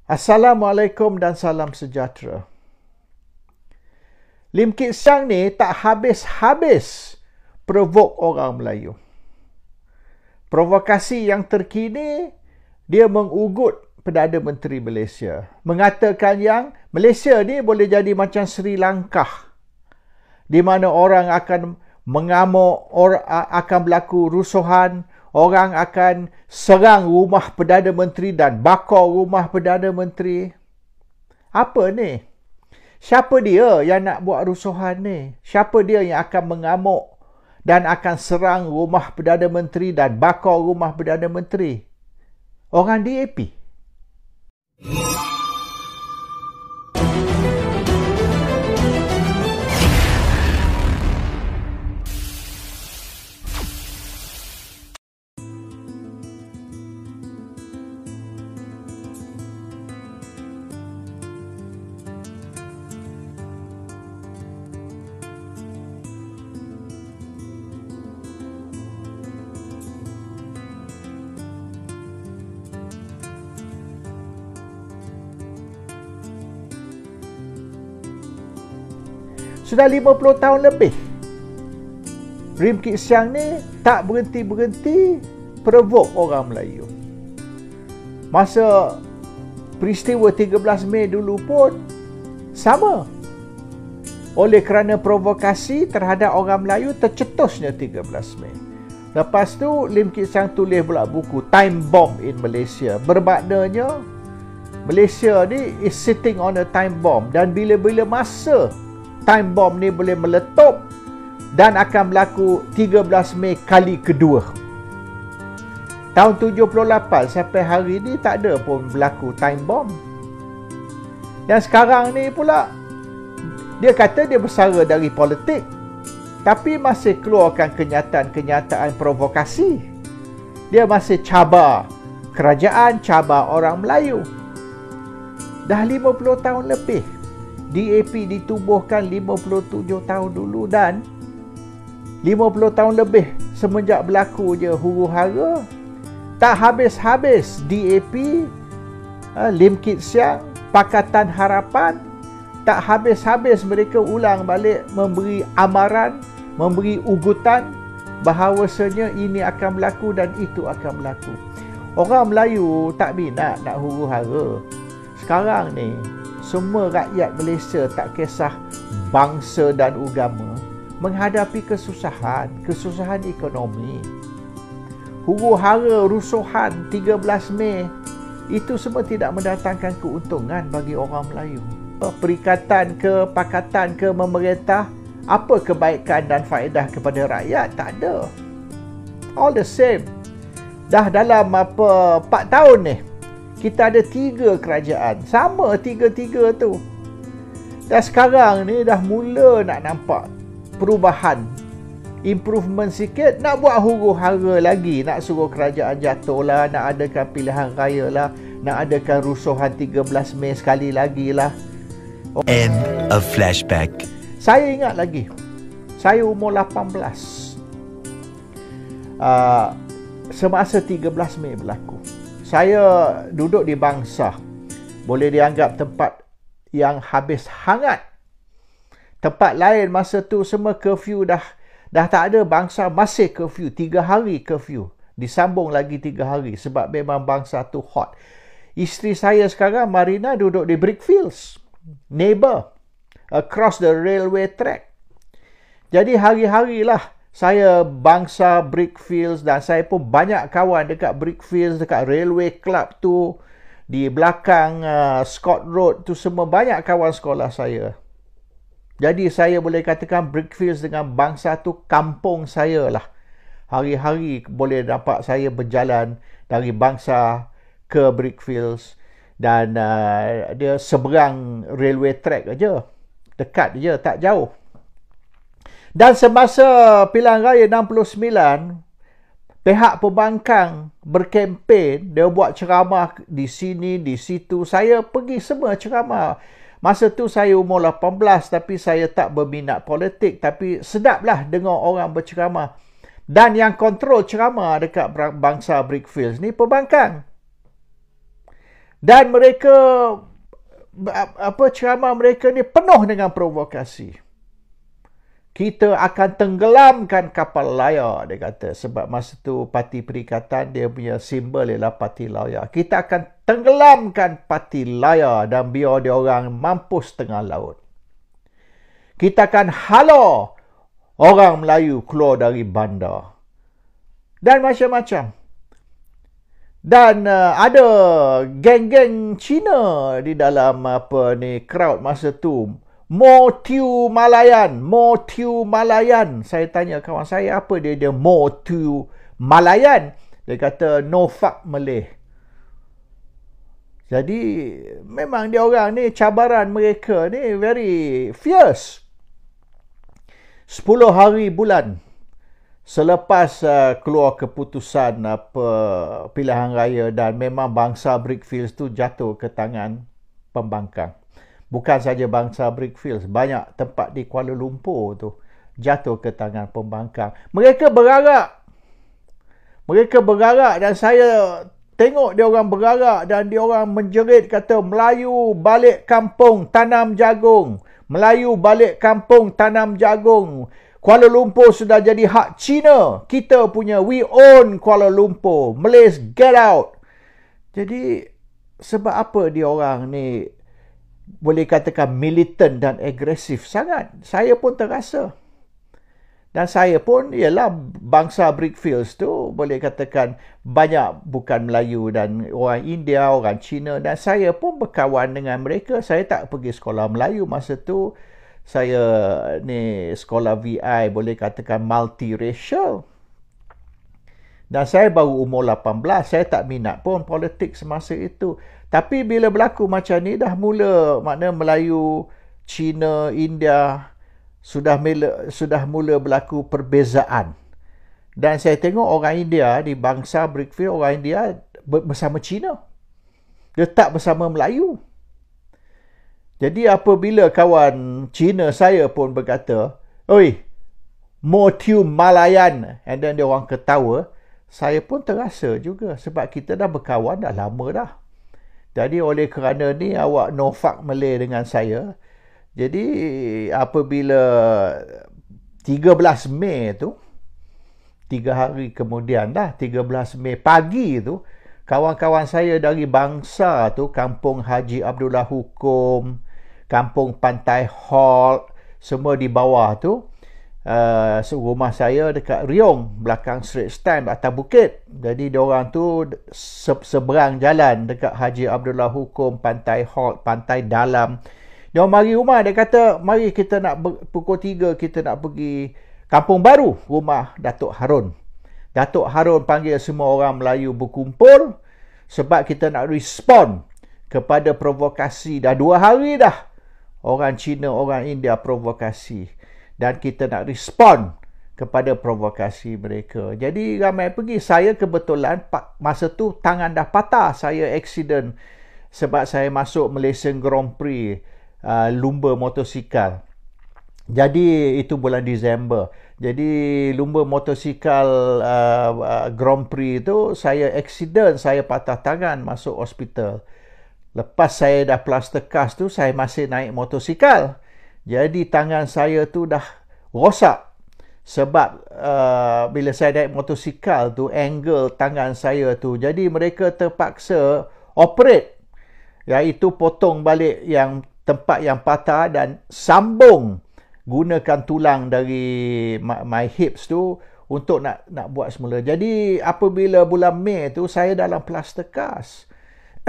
Assalamualaikum dan salam sejahtera. Lim Kit Siang ni tak habis-habis provoke orang Melayu. Provokasi yang terkini, dia mengugut Perdana Menteri Malaysia. Mengatakan yang Malaysia ni boleh jadi macam Sri Lanka, di mana orang akan mengamuk, akan berlaku rusuhan, orang akan serang rumah Perdana Menteri dan bakar rumah Perdana Menteri. Apa ni? Siapa dia yang nak buat rusuhan ni? Siapa dia yang akan mengamuk dan akan serang rumah Perdana Menteri dan bakar rumah Perdana Menteri? Orang DAP. Sudah 50 tahun lebih Lim Kit Siang ni tak berhenti-berhenti provoke orang Melayu. Masa peristiwa 13 Mei dulu pun sama. Oleh kerana provokasi terhadap orang Melayu, tercetusnya 13 Mei. Lepas tu Lim Kit Siang tulis pula buku Time Bomb in Malaysia. Bermaknanya Malaysia ni is sitting on a time bomb, dan bila-bila masa time bomb ni boleh meletup dan akan berlaku 13 Mei kali kedua. Tahun 78 sampai hari ni tak ada pun berlaku time bomb. Dan sekarang ni pula dia kata dia bersara dari politik, tapi masih keluarkan kenyataan-kenyataan provokasi. Dia masih cabar kerajaan, cabar orang Melayu. Dah 50 tahun lebih. DAP ditubuhkan 57 tahun dulu, dan 50 tahun lebih semenjak berlaku je huru-hara, tak habis-habis DAP, Lim Kit Siang, Pakatan Harapan, tak habis-habis mereka ulang balik memberi amaran, memberi ugutan bahawasanya ini akan berlaku dan itu akan berlaku. Orang Melayu tak minat nak huru-hara. Sekarang ni semua rakyat Malaysia, tak kisah bangsa dan agama, menghadapi kesusahan ekonomi. Huru-hara, rusuhan 13 Mei, itu semua tidak mendatangkan keuntungan bagi orang Melayu. Perikatan ke, pakatan ke, memerintah, apa kebaikan dan faedah kepada rakyat? Tak ada. All the same. Dah dalam 4 tahun ni, kita ada 3 kerajaan. Sama 3-3 tu. Dan sekarang ni dah mula nak nampak perubahan. Improvement sikit. Nak buat huru-hara lagi. Nak suruh kerajaan jatuh lah. Nak adakan pilihan raya lah. Nak adakan rusuhan 13 Mei sekali lagi lah. End of flashback. Saya ingat lagi. Saya umur 18. Semasa 13 Mei berlaku. Saya duduk di Bangsa. Boleh dianggap tempat yang habis hangat. Tempat lain masa tu semua curfew dah tak ada. Bangsa masih curfew. 3 hari curfew. Disambung lagi 3 hari sebab memang Bangsa tu hot. Isteri saya sekarang, Marina, duduk di Brickfields. Neighbor. Across the railway track. Jadi hari-harilah saya Bangsa, Brickfields, dan saya pun banyak kawan dekat Brickfields, dekat Railway Club tu, di belakang Scott Road tu, semua banyak kawan sekolah saya. Jadi saya boleh katakan Brickfields dengan Bangsa tu kampung saya lah. Hari-hari boleh nampak saya berjalan dari Bangsa ke Brickfields, dan dia seberang railway track aja. Dekat je, tak jauh. Dan semasa pilihan raya 69, pihak pembangkang berkempen, dia buat ceramah di sini, di situ. Saya pergi semua ceramah. Masa tu saya umur 18, tapi saya tak berminat politik. Tapi sedaplah dengar orang berceramah. Dan yang kontrol ceramah dekat Bangsa Brickfields ni pembangkang. Dan mereka, ceramah mereka ni penuh dengan provokasi. Kita akan tenggelamkan kapal layar, dia kata. Sebab masa tu Parti Perikatan, dia punya simbol ialah parti layar. Kita akan tenggelamkan parti layar dan biar dia orang mampus tengah laut. Kita akan halau orang Melayu keluar dari bandar. Dan macam-macam. Dan ada geng-geng Cina di dalam crowd masa tu. Mo Tiu Malayan. Saya tanya kawan saya, apa dia Mo Tiu Malayan? Dia kata, no fuck Malay. Jadi, memang dia orang ni, cabaran mereka ni very fierce. 10 hari bulan selepas keluar keputusan pilihan raya, dan memang bangsa Brickfields tu jatuh ke tangan pembangkang. Bukan saja bangsa Brickfields, banyak tempat di Kuala Lumpur tu jatuh ke tangan pembangkang. Mereka bergarak dan saya tengok dia orang bergarak dan dia orang menjerit, kata Melayu balik kampung tanam jagung. Melayu balik kampung tanam jagung. Kuala Lumpur sudah jadi hak Cina. Kita punya, we own Kuala Lumpur. Malays get out. Jadi sebab apa dia orang ni boleh katakan militant dan agresif sangat? Saya pun terasa. Dan saya pun, ialah bangsa Brickfields tu boleh katakan banyak bukan Melayu dan orang India, orang Cina, dan saya pun berkawan dengan mereka. Saya tak pergi sekolah Melayu masa tu. Saya ni sekolah VI, boleh katakan multiracial. Dan saya baru umur 18, saya tak minat pun politik semasa itu. Tapi bila berlaku macam ni, dah mula, makna Melayu, Cina, India, sudah mula berlaku perbezaan. Dan saya tengok orang India, di bangsa Brickfield, orang India bersama Cina. Dia tak bersama Melayu. Jadi apabila kawan Cina saya pun berkata, oi, Mo Tiu Malayan, and then dia orang ketawa, saya pun terasa juga sebab kita dah berkawan dah lama dah. Jadi oleh kerana ni awak no fuck Malay dengan saya. Jadi apabila 13 Mei tu, 3 hari kemudian dah, 13 Mei pagi tu, kawan-kawan saya dari bangsa tu, Kampung Haji Abdullah Hukum, Kampung Pantai Hall, semua di bawah tu, rumah saya dekat Riong, belakang Straits Times, atas bukit. Jadi diorang tu seberang jalan dekat Haji Abdullah Hukum, Pantai Hall, Pantai Dalam. Dia mari rumah, dia kata, mari kita nak pukul 3 kita nak pergi Kampung Baru, rumah Datuk Harun. Datuk Harun panggil semua orang Melayu berkumpul sebab kita nak respond kepada provokasi. Dah 2 hari dah orang Cina, orang India provokasi. Dan kita nak respond kepada provokasi mereka. Jadi ramai pergi. Saya kebetulan masa tu tangan dah patah. Saya accident sebab saya masuk Malaysian Grand Prix lumba motosikal. Jadi itu bulan Disember. Jadi lumba motosikal Grand Prix itu saya accident, saya patah tangan, masuk hospital. Lepas saya dah plaster cast tu, saya masih naik motosikal. Jadi tangan saya tu dah rosak. Sebab bila saya naik motosikal tu, angle tangan saya tu. Jadi mereka terpaksa operate. Iaitu potong balik yang tempat yang patah dan sambung gunakan tulang dari my hips tu untuk nak buat semula. Jadi apabila bulan Mei tu saya dalam plaster cast.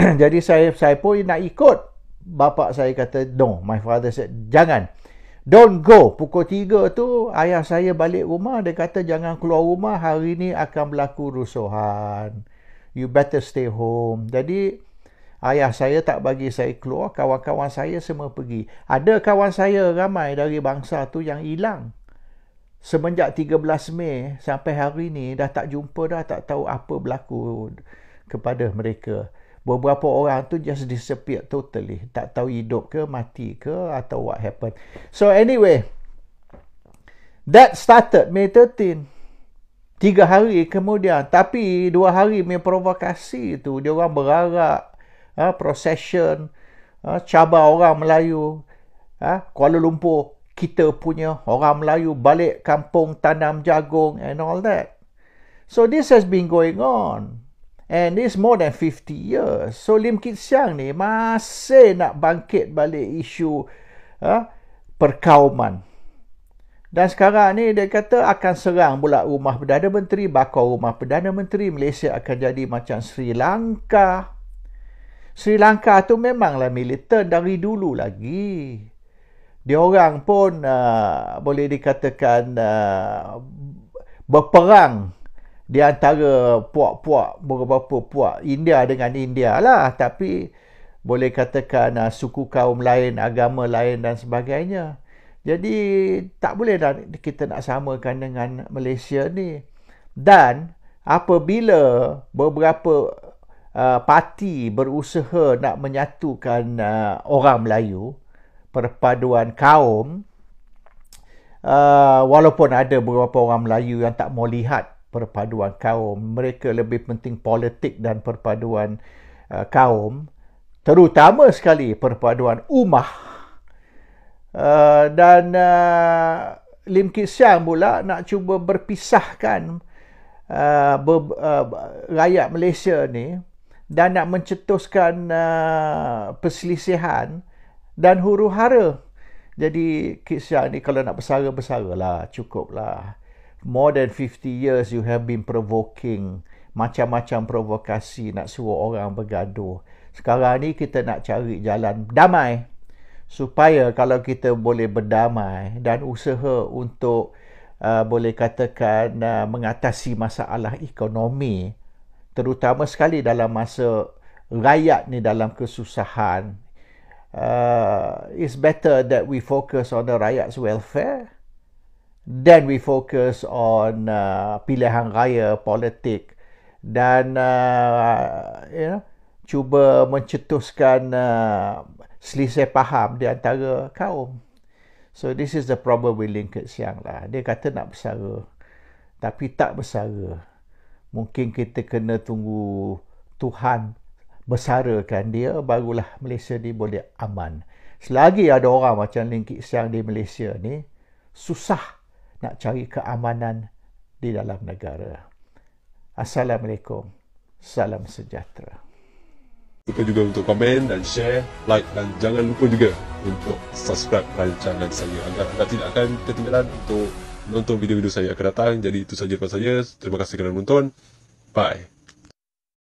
Jadi saya pun nak ikut. Bapa saya kata, no, my father said, jangan. Don't go. Pukul 3 tu ayah saya balik rumah, dia kata jangan keluar rumah, hari ni akan berlaku rusuhan. You better stay home. Jadi ayah saya tak bagi saya keluar, kawan-kawan saya semua pergi. Ada kawan saya ramai dari bangsa tu yang hilang. Semenjak 13 Mei sampai hari ni dah tak jumpa dah, tak tahu apa berlaku kepada mereka. Beberapa orang tu just disappear totally. Tak tahu hidup ke, mati ke, atau what happened. So anyway, that started May 13. 3 hari kemudian. Tapi 2 hari punya provokasi tu, dia orang berarak, procession, cabar orang Melayu, Kuala Lumpur, kita punya orang Melayu balik kampung tanam jagung and all that. So this has been going on. And it's more than 50 years. So Lim Kit Siang ni masih nak bangkit balik isu perkauman. Dan sekarang ni dia kata akan serang pula rumah Perdana Menteri, bakar rumah Perdana Menteri. Malaysia akan jadi macam Sri Lanka. Sri Lanka tu memanglah militan dari dulu lagi. Diorang pun boleh dikatakan berperang di antara beberapa puak India dengan India lah, tapi boleh katakan suku kaum lain, agama lain dan sebagainya. Jadi tak boleh dah kita nak samakan dengan Malaysia ni. Dan apabila beberapa parti berusaha nak menyatukan orang Melayu, perpaduan kaum, walaupun ada beberapa orang Melayu yang tak mau lihat perpaduan kaum, mereka lebih penting politik dan perpaduan kaum, terutama sekali perpaduan ummah. Dan Lim Kit Siang pula nak cuba berpisahkan rakyat Malaysia ni dan nak mencetuskan perselisihan dan huru-hara. Jadi Kit Siang ni kalau nak bersara lah, cukup lah. More than 50 years you have been provoking, macam-macam provokasi nak suruh orang bergaduh. Sekarang ni kita nak cari jalan damai, supaya kalau kita boleh berdamai dan usaha untuk boleh katakan mengatasi masalah ekonomi, terutama sekali dalam masa rakyat ni dalam kesusahan, it's better that we focus on the rakyat's welfare. Then we focus on pilihan raya politik dan cuba mencetuskan selisih faham di antara kaum. So this is the problem with Lim Kit Siang lah. Dia kata nak bersara, tapi tak bersara. Mungkin kita kena tunggu Tuhan bersarakan dia, barulah Malaysia ni boleh aman. Selagi ada orang macam Lim Kit Siang di Malaysia ni, susah nak cari keamanan di dalam negara. Assalamualaikum. Salam sejahtera. Lupa juga untuk komen dan share, like dan jangan lupa juga untuk subscribe rancangan saya agar anda tidak akan ketinggalan untuk menonton video-video saya akan datang. Jadi itu saja daripada saya. Terima kasih kerana menonton. Bye.